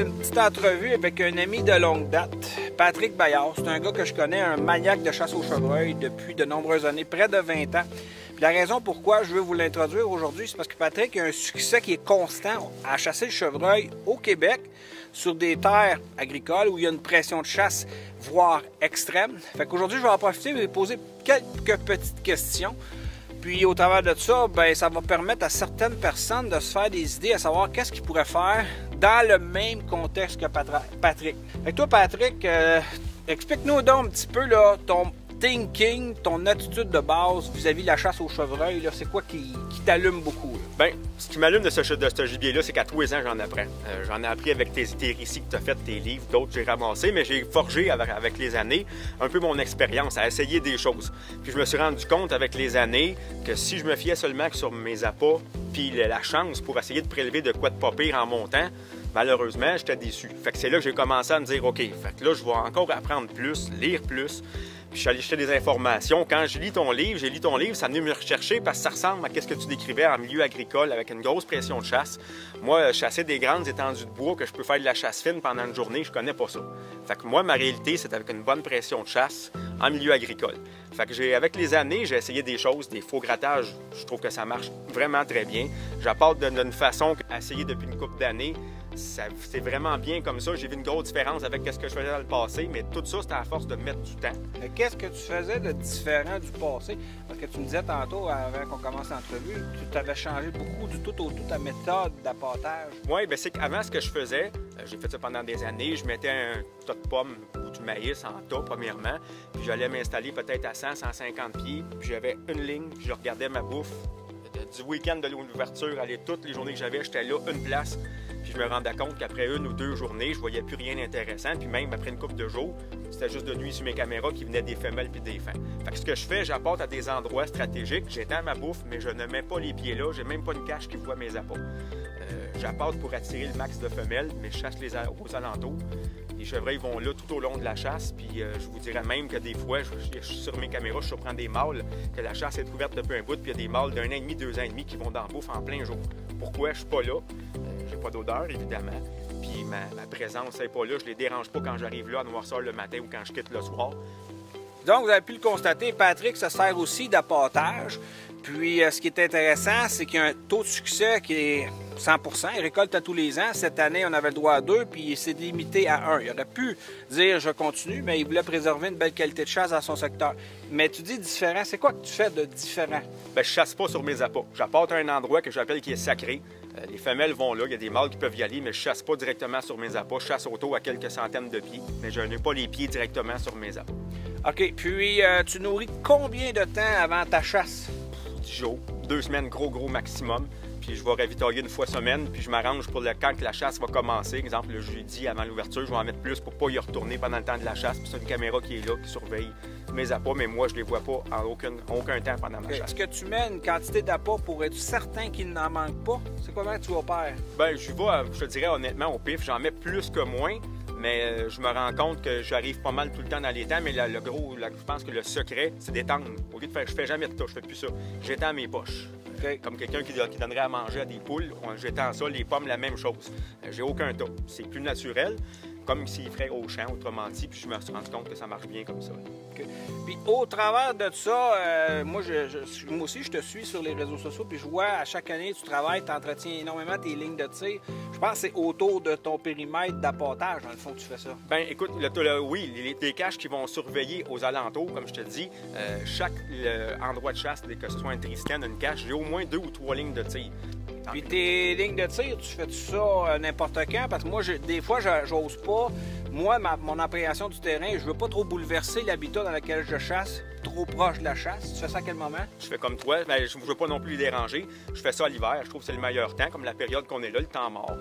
c'est une petite entrevue avec un ami de longue date, Patrick Bayard. C'est un gars que je connais, un maniaque de chasse au chevreuil depuis de nombreuses années, près de 20 ans. Puis la raison pourquoi je veux vous l'introduire aujourd'hui, c'est parce que Patrick a un succès qui est constant à chasser le chevreuil au Québec, sur des terres agricoles où il y a une pression de chasse, voire extrême. Fait qu'aujourd'hui, je vais en profiter et poser quelques petites questions. Puis au travers de ça, ben, ça va permettre à certaines personnes de se faire des idées à savoir qu'est-ce qu'ils pourraient faire dans le même contexte que Patrick. Fait que toi, Patrick, explique-nous donc un petit peu là, ton thinking, ton attitude de base vis-à-vis de la chasse au chevreuil. C'est quoi qui t'allume beaucoup? Bien, ce qui m'allume de ce gibier-là, c'est qu'à tous les ans, j'en apprends. J'en ai appris avec tes récits que tu as fait, tes livres, d'autres j'ai ramassés, mais j'ai forgé avec les années un peu mon expérience à essayer des choses. Puis je me suis rendu compte avec les années que si je me fiais seulement sur mes appâts, puis la chance pour essayer de prélever de quoi de pas pire en montant, malheureusement, j'étais déçu. Fait que c'est là que j'ai commencé à me dire, OK, fait que là, je vais encore apprendre plus, lire plus. Puis je suis allé chercher des informations. Quand j'ai lu ton livre, ça venait me rechercher parce que ça ressemble à ce que tu décrivais en milieu agricole avec une grosse pression de chasse. Moi, chasser des grandes étendues de bois, que je peux faire de la chasse fine pendant une journée, je connais pas ça. Fait que moi, ma réalité, c'est avec une bonne pression de chasse en milieu agricole. Fait que avec les années, j'ai essayé des choses, des faux grattages. Je trouve que ça marche vraiment très bien. J'apporte d'une façon à essayer depuis une couple d'années. C'est vraiment bien comme ça. J'ai vu une grosse différence avec ce que je faisais dans le passé, mais tout ça, c'était à force de mettre du temps. Qu'est-ce que tu faisais de différent du passé? Parce que tu me disais tantôt, avant qu'on commence l'entrevue, que tu avais changé beaucoup du tout au tout ta méthode d'appâtage. Oui, bien c'est qu'avant, ce que je faisais, j'ai fait ça pendant des années, je mettais un tas de pommes ou du maïs en tas, premièrement, puis j'allais m'installer peut-être à 100, 150 pieds, puis j'avais une ligne, puis je regardais ma bouffe. Du week-end de l'ouverture, aller toutes les journées que j'avais, j'étais là, une place. Puis je me rendais compte qu'après une ou deux journées, je voyais plus rien d'intéressant. Puis même après une couple de jours, c'était juste de nuit sur mes caméras qui venaient des femelles puis des fins. Fait que ce que je fais, j'apporte à des endroits stratégiques. J'étends ma bouffe, mais je ne mets pas les pieds là. J'ai même pas une cache qui voit mes appâts. J'apporte pour attirer le max de femelles, mais je chasse aux alentours. Les chevreuils vont là tout au long de la chasse, puis je vous dirais même que des fois, je suis sur mes caméras, je surprends des mâles, que la chasse est ouverte depuis un bout, puis il y a des mâles d'1 an et demi, 2 ans et demi qui vont dans la bouffe en plein jour. Pourquoi je suis pas là? J'ai pas d'odeur, évidemment, puis ma présence n'est pas là, je les dérange pas quand j'arrive là à noirceur le matin ou quand je quitte le soir. Donc, vous avez pu le constater, Patrick se sert aussi d'appâtage. Puis, ce qui est intéressant, c'est qu'il y a un taux de succès qui est 100%. Il récolte à tous les ans. Cette année, on avait le droit à 2, puis il s'est limité à 1. Il aurait pu dire « je continue », mais il voulait préserver une belle qualité de chasse dans son secteur. Mais tu dis différent. C'est quoi que tu fais de différent? Bien, je chasse pas sur mes appâts. J'apporte à un endroit que j'appelle qui est sacré. Les femelles vont là, il y a des mâles qui peuvent y aller, mais je chasse pas directement sur mes appâts. Je chasse autour à quelques centaines de pieds, mais je n'ai pas les pieds directement sur mes appâts. OK. Puis, tu nourris combien de temps avant ta chasse? 10 jours, 2 semaines, gros maximum. Puis je vais ravitailler une fois semaine, puis je m'arrange pour le quand que la chasse va commencer. Exemple, le jeudi avant l'ouverture, je vais en mettre plus pour ne pas y retourner pendant le temps de la chasse. Puis c'est une caméra qui est là, qui surveille mes appâts, mais moi, je les vois pas en aucun temps pendant ma chasse. Est-ce que tu mets une quantité d'appâts pour être certain qu'il n'en manque pas? C'est comment tu opères? Bien, je te dirais honnêtement au pif, j'en mets plus que moins. Mais je me rends compte que j'arrive pas mal tout le temps dans les temps, mais je pense que le secret, c'est d'étendre. Au lieu de faire, je fais jamais de tas, je fais plus ça. J'étends mes poches. Okay. Comme quelqu'un qui donnerait à manger à des poules, j'étends ça, les pommes, la même chose. J'ai aucun tas. C'est plus naturel, comme s'il ferait au champ, autrement dit, puis je me suis rendu compte que ça marche bien comme ça. Okay. Puis au travers de ça, moi aussi, je te suis sur les réseaux sociaux, puis je vois à chaque année, tu travailles, tu entretiens énormément tes lignes de tir. Je pense que c'est autour de ton périmètre d'appâtage, dans le fond, que tu fais ça. Bien, écoute, oui, les caches qui vont surveiller aux alentours, comme je te dis, chaque endroit de chasse, que ce soit un triscan, une cache, j'ai au moins 2 ou 3 lignes de tir. Puis tes lignes de tir, tu fais ça n'importe quand? Parce que moi, des fois, j'ose pas. Moi, mon appréhension du terrain, je veux pas trop bouleverser l'habitat dans lequel je chasse, trop proche de la chasse. Tu fais ça à quel moment? Je fais comme toi, mais je veux pas non plus les déranger. Je fais ça à l'hiver, je trouve que c'est le meilleur temps, comme la période qu'on est là, le temps mort.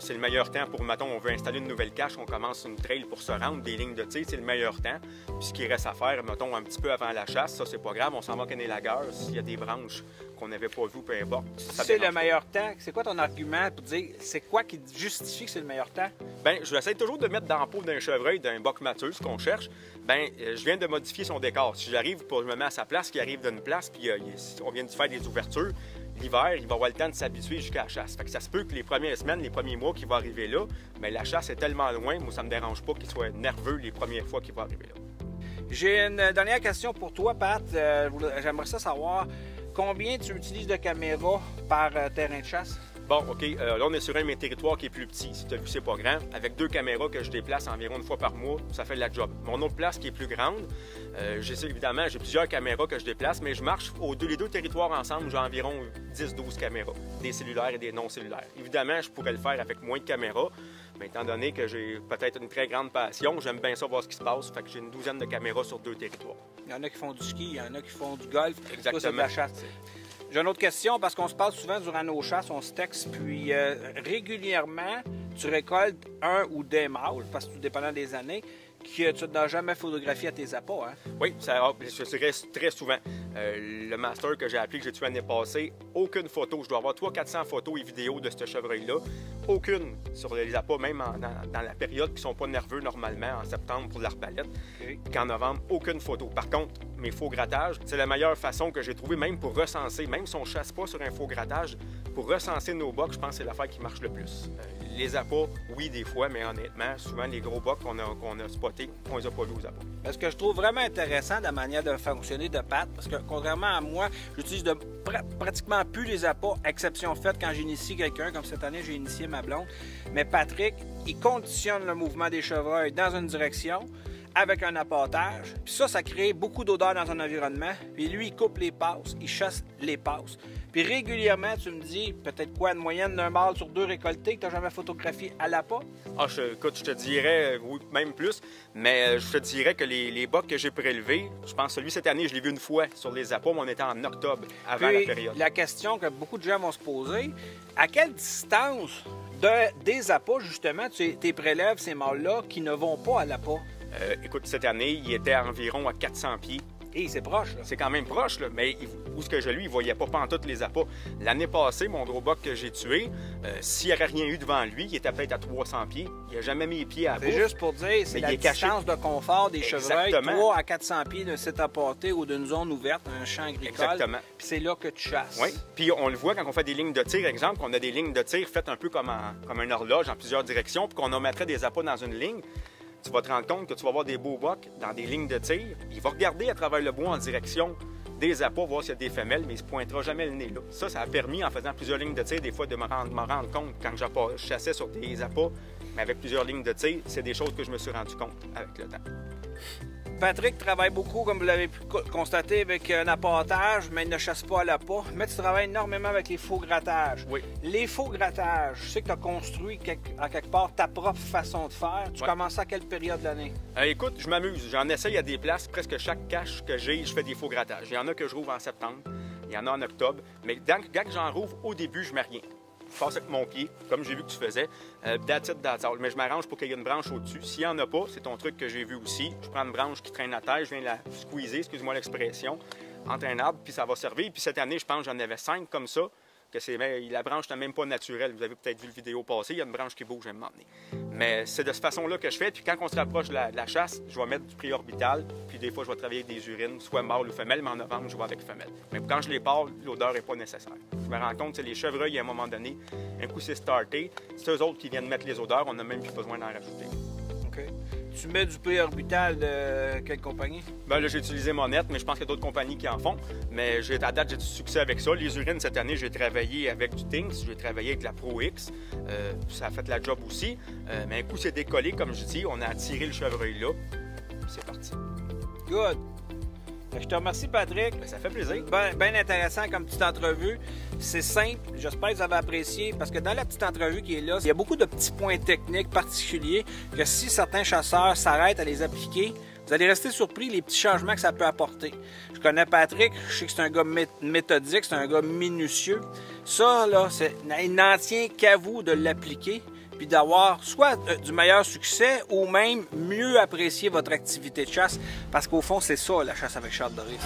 C'est le meilleur temps pour, mettons, on veut installer une nouvelle cache, on commence une trail pour se rendre, des lignes de tir, c'est le meilleur temps. Puis ce qui reste à faire, mettons, un petit peu avant la chasse, ça, c'est pas grave, on s'en va canner la gueule, s'il y a des branches qu'on n'avait pas vues, peu importe. C'est le meilleur temps. C'est quoi ton argument pour dire, c'est quoi qui justifie que c'est le meilleur temps? Bien, je vais essayer toujours de mettre dans la peau d'un chevreuil, d'un boc mature, ce qu'on cherche. Bien, je viens de modifier son décor. Si j'arrive, je me mets à sa place, qu'il arrive d'une place, puis on vient de faire des ouvertures, l'hiver, il va avoir le temps de s'habituer jusqu'à la chasse. Fait que ça se peut que les premières semaines, les premiers mois qu'il va arriver là, mais la chasse est tellement loin, moi ça me dérange pas qu'il soit nerveux les premières fois qu'il va arriver là. J'ai une dernière question pour toi, Pat. J'aimerais ça savoir combien tu utilises de caméras par terrain de chasse? Bon, OK, là, on est sur un de mes territoires qui est plus petit. Si tu as vu, c'est pas grand. Avec 2 caméras que je déplace environ une fois par mois, ça fait de la job. Mon autre place qui est plus grande, évidemment, j'ai plusieurs caméras que je déplace, mais je marche les deux territoires ensemble, j'ai environ 10-12 caméras, des cellulaires et des non-cellulaires. Évidemment, je pourrais le faire avec moins de caméras, mais étant donné que j'ai peut-être une très grande passion, j'aime bien ça voir ce qui se passe, fait que j'ai une douzaine de caméras sur 2 territoires. Il y en a qui font du ski, il y en a qui font du golf. Exactement. Ça, c'est de la chasse. J'ai une autre question, parce qu'on se parle souvent durant nos chasses, on se texte, puis régulièrement, tu récoltes un ou des mâles, parce que tout dépendant des années, que tu n'as jamais photographié à tes appâts, hein? Oui, ça serait très souvent. Le master que j'ai appelé, que j'ai tué l'année passée, aucune photo. Je dois avoir 300-400 photos et vidéos de ce chevreuil-là. Aucune sur les appâts, même dans la période qui ne sont pas nerveux normalement, en septembre pour l'arbalète. Okay. Qu'en novembre, aucune photo. Par contre, mes faux grattages, c'est la meilleure façon que j'ai trouvée, même pour recenser, même si on ne chasse pas sur un faux grattage, pour recenser nos bocs, je pense que c'est l'affaire qui marche le plus. Les appâts, oui, des fois, mais honnêtement, souvent, les gros bocs qu'on a spotés, on les a pas vus aux appâts. Ce que je trouve vraiment intéressant de la manière de fonctionner de Pat, parce que contrairement à moi, j'utilise pratiquement plus les appâts, exception faite quand j'initie quelqu'un, comme cette année, j'ai initié ma blonde. Mais Patrick, il conditionne le mouvement des chevreuils dans une direction, avec un appâtage. Puis ça crée beaucoup d'odeur dans un environnement. Puis lui, il coupe les passes, il chasse les passes. Puis régulièrement, tu me dis, peut-être quoi, une moyenne d'un mâle sur 2 récoltés que tu n'as jamais photographié à l'appât? Écoute, je te dirais, oui, même plus, mais je te dirais que les bocs que j'ai prélevés, je pense que celui cette année, je l'ai vu une fois sur les appâts, mais on était en octobre, avant la période. La question que beaucoup de gens vont se poser, à quelle distance des appâts, justement, tu prélèves ces mâles-là qui ne vont pas à l'appât? Écoute, cette année, il était environ à 400 pieds. Et c'est proche, là. C'est quand même proche, là, mais où ce que je lui, il voyait pas pantoute les appâts. L'année passée, mon gros boc que j'ai tué, s'il n'y aurait rien eu devant lui, il était peut-être à 300 pieds. Il n'a jamais mis les pieds à bout. C'est juste pour dire, c'est la distance de confort des chevreuils, 3 à 400 pieds d'un site appâté ou d'une zone ouverte, un champ agricole. Exactement. Puis c'est là que tu chasses. Oui, puis on le voit quand on fait des lignes de tir, exemple, on a des lignes de tir faites un peu comme une horloge en plusieurs directions, puis qu'on mettrait des appâts dans une ligne. Tu vas te rendre compte que tu vas avoir des beaux bocs dans des lignes de tir. Il va regarder à travers le bois en direction des appâts, voir s'il y a des femelles, mais il ne se pointera jamais le nez là. Ça a permis, en faisant plusieurs lignes de tir, des fois de me rendre compte quand je chassais sur des appâts, mais avec plusieurs lignes de tir, c'est des choses que je me suis rendu compte avec le temps. Patrick travaille beaucoup, comme vous l'avez pu constater, avec un appâtage, mais il ne chasse pas à l'appât. Mais tu travailles énormément avec les faux grattages. Oui. Les faux grattages, je sais que tu as construit à quelque part ta propre façon de faire. Tu commences à quelle période de l'année? Écoute, je m'amuse. J'en essaye à des places. Presque chaque cache que j'ai, je fais des faux grattages. Il y en a que je rouvre en septembre, il y en a en octobre. Mais dès que j'en rouvre, au début, je mets rien. Je passe avec mon pied, comme j'ai vu que tu faisais. That's it, that's all. Mais je m'arrange pour qu'il y ait une branche au-dessus. S'il n'y en a pas, c'est ton truc que j'ai vu aussi. Je prends une branche qui traîne à terre, je viens la squeezer, excuse-moi l'expression, entre un arbre, puis ça va servir. Puis cette année, je pense que j'en avais 5 comme ça. La branche n'est même pas naturelle. Vous avez peut-être vu le vidéo passer, il y a une branche qui bouge à un moment donné. Mais c'est de cette façon-là que je fais. Puis quand on se rapproche de la chasse, je vais mettre du préorbital. Puis des fois, je vais travailler avec des urines, soit mâle ou femelle, mais en novembre, je vais avec femelle. Mais quand je les pars, l'odeur n'est pas nécessaire. Je me rends compte que les chevreuils, à un moment donné, un coup c'est starté, c'est eux autres qui viennent mettre les odeurs, on n'a même plus besoin d'en rajouter. OK. Tu mets du préorbital de quelle compagnie? Là, j'ai utilisé Monette, mais je pense qu'il y a d'autres compagnies qui en font. Mais à date, j'ai du succès avec ça. Les urines, cette année, j'ai travaillé avec du Tinks, j'ai travaillé avec la Pro X. Ça a fait la job aussi. Mais un coup, c'est décollé, comme je dis. On a attiré le chevreuil là. C'est parti. Good. Je te remercie, Patrick. Ça fait plaisir. Bien intéressant comme petite entrevue. C'est simple. J'espère que vous avez apprécié parce que dans la petite entrevue qui est là, il y a beaucoup de petits points techniques particuliers que si certains chasseurs s'arrêtent à les appliquer, vous allez rester surpris les petits changements que ça peut apporter. Je connais Patrick, je sais que c'est un gars méthodique, c'est un gars minutieux. Ça, là, il n'en tient qu'à vous de l'appliquer puis d'avoir soit du meilleur succès ou même mieux apprécier votre activité de chasse parce qu'au fond, c'est ça la chasse avec Charles Doris.